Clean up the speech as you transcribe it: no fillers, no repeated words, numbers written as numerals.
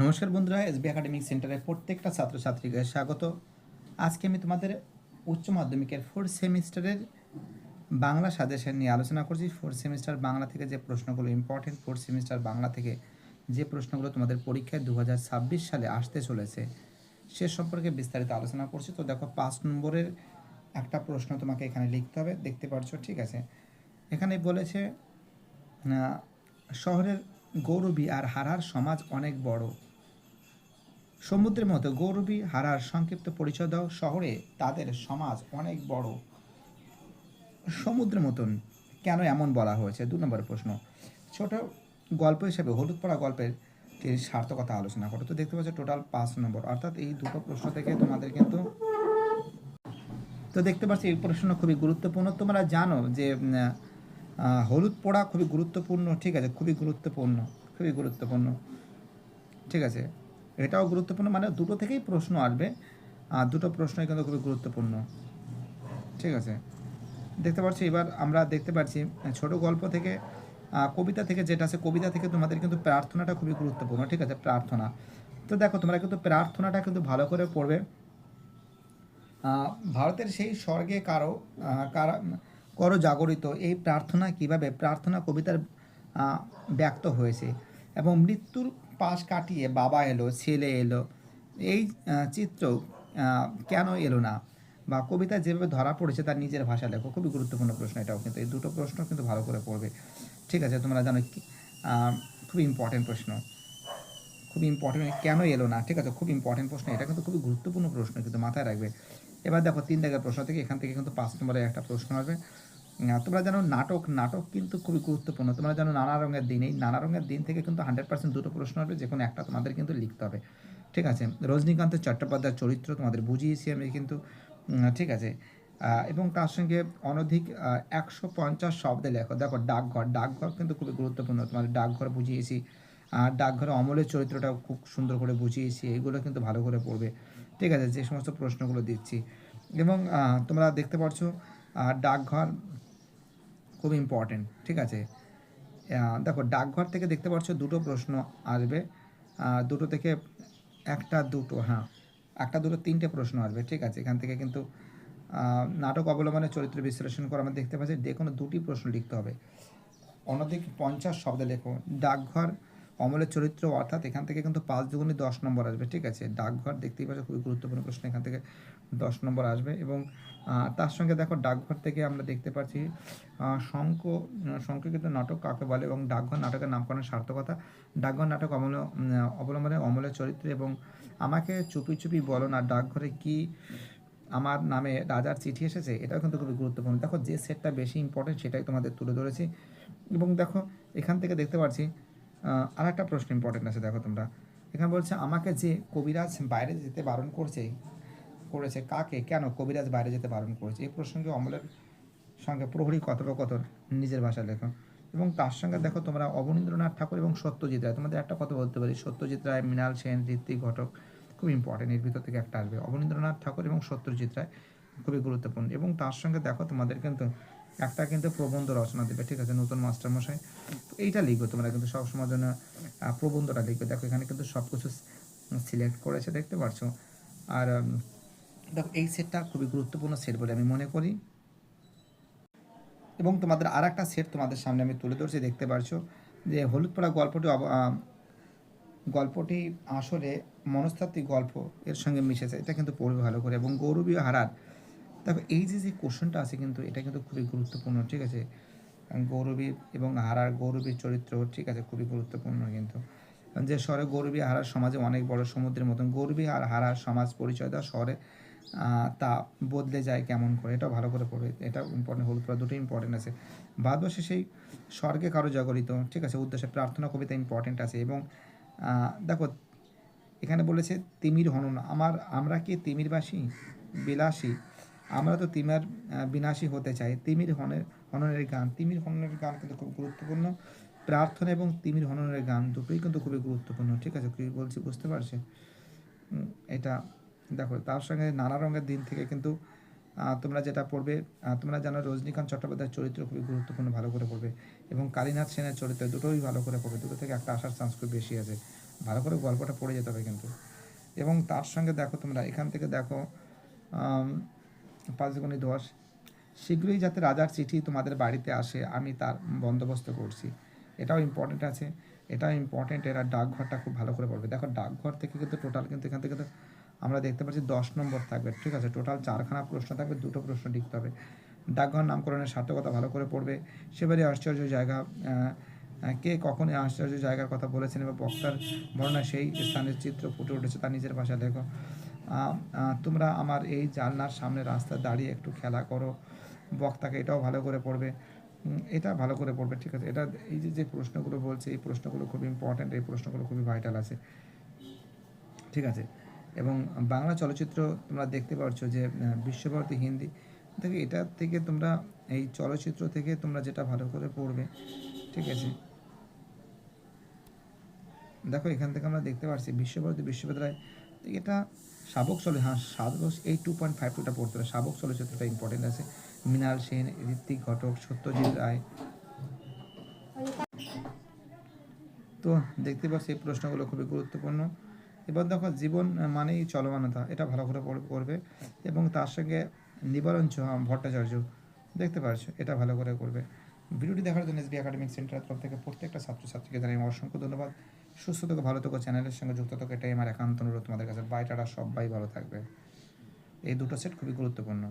নমস্কার বন্ধুরা, SB academic সেন্টারে প্রত্যেকটা ছাত্রছাত্রীকে স্বাগত। আজকে আমি তোমাদের উচ্চ মাধ্যমিকের ফোর্থ সেমিস্টারের বাংলা সাজেশন নিয়ে আলোচনা করছি। ফোর্থ সেমিস্টার বাংলা থেকে যে প্রশ্নগুলো ইম্পর্টেন্ট, ফোর্থ সেমিস্টার বাংলা থেকে যে প্রশ্নগুলো তোমাদের পরীক্ষায় 2026 সালে আসতে চলেছে সে সম্পর্কে বিস্তারিত আলোচনা করছি। তো দেখো, 5 নম্বরের একটা প্রশ্ন তোমাকে এখানে লিখতে হবে, দেখতে পারছো, ঠিক আছে। এখানে বলেছে শহরের গৌরবী আর হারার সমাজ অনেক বড়। সমুদ্রের মতো গৌরবী হারার সংক্ষিপ্ত পরিচয় দাও। শহরে তাদের সমাজ অনেক বড়, সমুদ্রের মতন কেন এমন বলা হয়েছে? 2 নম্বরের প্রশ্ন, ছোট গল্প হিসেবে হলুদ পড়া গল্পের সার্থকতা আলোচনা করো। তো দেখতে পাচ্ছ টোটাল 5 নম্বর, অর্থাৎ এই দুটো প্রশ্ন থেকে তোমাদের কিন্তু, তো দেখতে পাচ্ছি এই প্রশ্ন খুবই গুরুত্বপূর্ণ। তোমরা জানো যে হলুদ পোড়া খুবই গুরুত্বপূর্ণ, ঠিক আছে, খুবই গুরুত্বপূর্ণ, খুবই গুরুত্বপূর্ণ, ঠিক আছে। এটাও গুরুত্বপূর্ণ, মানে দুটো থেকেই প্রশ্ন আসবে, আর দুটো প্রশ্নই কিন্তু খুবই গুরুত্বপূর্ণ, ঠিক আছে। দেখতে পাচ্ছি, এবার আমরা দেখতে পাচ্ছি ছোট গল্প থেকে, কবিতা থেকে যেটা আছে, কবিতা থেকে তোমাদের কিন্তু প্রার্থনাটা খুবই গুরুত্বপূর্ণ, ঠিক আছে, প্রার্থনা। তো দেখো, তোমরা কিন্তু প্রার্থনাটা কিন্তু ভালো করে পড়বে। ভারতের সেই স্বর্গে কারা করো জাগরিত, এই প্রার্থনা কিভাবে, প্রার্থনা কবিতার ব্যক্ত হয়েছে। এবং মৃত্যুর পাশ কাটিয়ে বাবা এলো, ছেলে এলো, এই চিত্র কেন এলো না, বা কবিতা যেভাবে ধরা পড়েছে তার নিজের ভাষা লেখো। খুবই গুরুত্বপূর্ণ প্রশ্ন এটাও, কিন্তু এই দুটো প্রশ্ন কিন্তু ভালো করে পড়বে, ঠিক আছে। তোমরা জানো খুবই ইম্পর্টেন্ট প্রশ্ন, খুবই ইম্পর্টেন্ট, কেন এলো না, ঠিক আছে, খুব ইম্পর্টেন্ট প্রশ্ন, এটা কিন্তু খুবই গুরুত্বপূর্ণ প্রশ্ন, কিন্তু মাথায় রাখবে। এবার দেখো 3 দাগের প্রশ্ন থেকে, এখান থেকে কিন্তু 5 নম্বরের একটা প্রশ্ন আসবে। তোমরা জানো নাটক, নাটক কিন্তু খুবই গুরুত্বপূর্ণ। তোমরা জানো নানা রঙের দিন, এই নানা রঙের দিন থেকে কিন্তু 100% দুটো প্রশ্ন আসবে, যে কোনো একটা তোমাদের কিন্তু লিখতে হবে, ঠিক আছে। রজনীকান্তের চট্টোপাধ্যায়ের চরিত্র তোমাদের বুঝিয়েছি আমি কিন্তু, ঠিক আছে। এবং তার সঙ্গে অনধিক 150 শব্দে লেখো। দেখো ডাকঘর, ডাকঘর কিন্তু খুবই গুরুত্বপূর্ণ, তোমাদের ডাকঘর বুঝিয়েছি। আর ডাকঘরে অমলের চরিত্রটাও খুব সুন্দর করে বুঝিয়েছি, এইগুলো কিন্তু ভালো করে পড়বে, ঠিক আছে, যে সমস্ত প্রশ্নগুলো দিচ্ছি। এবং তোমরা দেখতে পাচ্ছ ডাকঘর খুব ইম্পর্টেন্ট, ঠিক আছে। দেখো ডাকঘর থেকে দেখতে পাচ্ছ দুটো প্রশ্ন আসবে, দুটো থেকে একটা দুটো, হ্যাঁ, একটা দুটো তিনটে প্রশ্ন আসবে, ঠিক আছে। এখান থেকে কিন্তু নাটক অবলম্বনে চরিত্র বিশ্লেষণ করে আমরা দেখতে পাচ্ছি, যে কোনো দুটি প্রশ্ন লিখতে হবে। অনধিক 50 শব্দে লেখো। ডাকঘর অমলের চরিত্র, অর্থাৎ এখান থেকে কিন্তু 5 দুগুণে 10 নম্বর আসবে, ঠিক আছে। ডাকঘর দেখতেই পাচ্ছ খুবই গুরুত্বপূর্ণ প্রশ্ন, এখান থেকে 10 নম্বর আসবে। এবং তার সঙ্গে দেখো ডাকঘর থেকে আমরা দেখতে পাচ্ছি সংক্ষিপ্ত নাটক কাকে বলে, এবং ডাকঘর নাটকের নামকরণের সার্থকতা। ডাকঘর নাটক অবলম্বনে অমলের চরিত্র, এবং আমাকে চুপি চুপি বলো না ডাকঘরে কি আমার নামে রাজার চিঠি এসেছে, এটাও কিন্তু খুবই গুরুত্বপূর্ণ। দেখো যে সেটটা বেশি ইম্পর্টেন্ট সেটাই তোমাদের তুলে ধরেছি। এবং দেখো এখান থেকে দেখতে পাচ্ছি আর একটা প্রশ্ন ইম্পর্টেন্ট আছে, দেখো তোমরা এখানে বলছে আমাকে যে কবিরাজ বাইরে যেতে বারণ করেছে কাকে, কেন কবিরাজ বাইরে যেতে বারণ করেছে, এই প্রসঙ্গে অমলের সঙ্গে প্রহরী কথোপকথন নিজের ভাষায় লেখো। এবং তার সঙ্গে দেখো তোমরা অবনীন্দ্রনাথ ঠাকুর এবং সত্যজিৎ রায়, তোমাদের একটা কথা বলতে পারি, সত্যজিৎ রায়, মৃণাল সেন, ঋত্বিক ঘটক, খুব ইম্পর্টেন্ট, এর ভিতর থেকে একটা আসবে অবনীন্দ্রনাথ ঠাকুর এবং সত্যজিৎ রায়, খুবই গুরুত্বপূর্ণ। এবং তার সঙ্গে দেখো তোমাদের কিন্তু একটা কিন্তু প্রবন্ধ রচনা দেবে, ঠিক আছে, নতুন মাস্টারমশাই। তো এইটা লিখবে তোমরা কিন্তু সবসময় জন্য, প্রবন্ধটা লিখবে। দেখো এখানে কিন্তু সব কিছু সিলেক্ট করেছে, দেখতে পাচ্ছ। আর দেখো এই সেটটা খুবই গুরুত্বপূর্ণ সেট বলে আমি মনে করি। এবং তোমাদের আর একটা সেট তোমাদের সামনে আমি তুলে ধরছি, দেখতে পারছো যে হলুদ পড়া গল্পটি আসলে মনস্তাত্ত্বিক গল্প এর সঙ্গে মিশেছে, এটা কিন্তু পড়বে ভালো করে। এবং গৌরবী হারার, দেখো এই যে কোশ্চেনটা আছে কিন্তু এটা কিন্তু খুবই গুরুত্বপূর্ণ, ঠিক আছে। গৌরবী এবং হারার, গৌরবীর চরিত্র, ঠিক আছে, খুবই গুরুত্বপূর্ণ কিন্তু। যে শহরে গৌরবী হারার সমাজে অনেক বড় সমুদ্রের মতন, গৌরবী আর হারার সমাজ পরিচয় দেওয়া শহরে তা বদলে যায় কেমন করে, এটাও ভালো করে পড়বে, এটা ইম্পর্টেন্ট, হলুদ পড়া দুটো ইম্পর্টেন্ট আছে। ভারতবর্ষে সেই স্বর্গে কারো জাগরিত, ঠিক আছে, উদ্দেশ্যে প্রার্থনা কবিতা ইম্পর্টেন্ট আছে। এবং দেখো এখানে বলেছে তিমির হনন, আমরা কি তিমিরবাসী বিলাসী, আমরা তো তিমির বিনাশী হতে চাই। তিমির হননের গান, তিমির হননের গান কিন্তু খুব গুরুত্বপূর্ণ। প্রার্থনা এবং তিমির হননের গান দুটোই কিন্তু খুবই গুরুত্বপূর্ণ, ঠিক আছে, কী বলছি বুঝতে পারছে। এটা দেখো তার সঙ্গে নানা রঙের দিন থেকে কিন্তু তোমরা যেটা পড়বে, তোমরা জানো রজনীকান্ত চট্টোপাধ্যায়ের চরিত্র খুবই গুরুত্বপূর্ণ, ভালো করে পড়বে। এবং কালীনাথ সেনের চরিত্র, দুটোই ভালো করে পড়বে, দুটো থেকে একটা আসার চান্স খুব বেশি আছে। ভালো করে গল্পটা পড়ে যেতে হবে কিন্তু। এবং তার সঙ্গে দেখো তোমরা এখান থেকে দেখো 5 × 10, শীঘ্রই যাতে রাজার চিঠি তোমাদের বাড়িতে আসে আমি তার বন্দোবস্ত করছি। এটাও ইম্পর্টেন্ট আছে, এটাও ইম্পর্টেন্ট। এরা ডাকঘরটা খুব ভালো করে পড়বে। দেখো ডাকঘর থেকে কিন্তু টোটাল কিন্তু এখান থেকে তো আমরা দেখতে পাচ্ছি 10 নম্বর থাকবে, ঠিক আছে। টোটাল 4খানা প্রশ্ন থাকবে, 2টো প্রশ্ন লিখতে হবে। ডাকঘর নামকরণের সার্থকতা ভালো করে পড়বে। সেবারে আশ্চর্য জায়গা, কে কখন এই আশ্চর্য জায়গার কথা বলেছেন এবং বক্তার বর্ণনা সেই স্থানের চিত্র ফুটে উঠেছে তার নিজের ভাষায় লেখো। তোমরা আমার এই জানলার সামনে রাস্তায় দাঁড়িয়ে একটু খেলা করো, বক্তাকে, এটাও ভালো করে পড়বে। এটা ভালো করে পড়বে, ঠিক আছে। এটা এই যে প্রশ্নগুলো বলছে এই প্রশ্নগুলো খুব ইম্পর্ট্যান্ট, এই প্রশ্নগুলো খুবই ভাইটাল আছে, ঠিক আছে। এবং বাংলা চলচ্চিত্র তোমরা দেখতে পাচ্ছ যে বিশ্বভারতী হিন্দি থেকে, এটা থেকে তোমরা এই চলচ্চিত্র থেকে তোমরা যেটা ভালো করে পড়বে, ঠিক আছে। দেখো এখান থেকে আমরা দেখতে পাচ্ছি বিশ্বভারতী বিশ্ববিদ্যালয়, এটা শাবক শাবক এই 2.52টা পড়তে হবে। শাবক চলচ্চিত্রটা ইম্পর্টেন্ট আছে। মৃণাল সেন, ঋত্বিক ঘটক, সত্যজিৎ রায়। তো দেখতে পাচ্ছি এই প্রশ্নগুলো খুবই গুরুত্বপূর্ণ। এবার দেখো জীবন মানেই চলমানতা, এটা ভালো করে পড়বে। এবং তার সঙ্গে নিবারণ ভট্টাচার্য, দেখতে পাচ্ছ, এটা ভালো করে করবে। ভিডিওটি দেখার জন্য এসবি একাডেমিক সেন্টারের তরফ থেকে প্রত্যেকটা ছাত্রছাত্রীকে জানাই অসংখ্য ধন্যবাদ। সুস্থ থেকো, ভালো থেকো, চ্যানেলের সঙ্গে যুক্ত থেকো, এটাই আমার একান্ত অনুরোধ তোমাদের কাছে। বাই টাটা, সবাই ভালো থাকবে। এই দুটো সেট খুবই গুরুত্বপূর্ণ।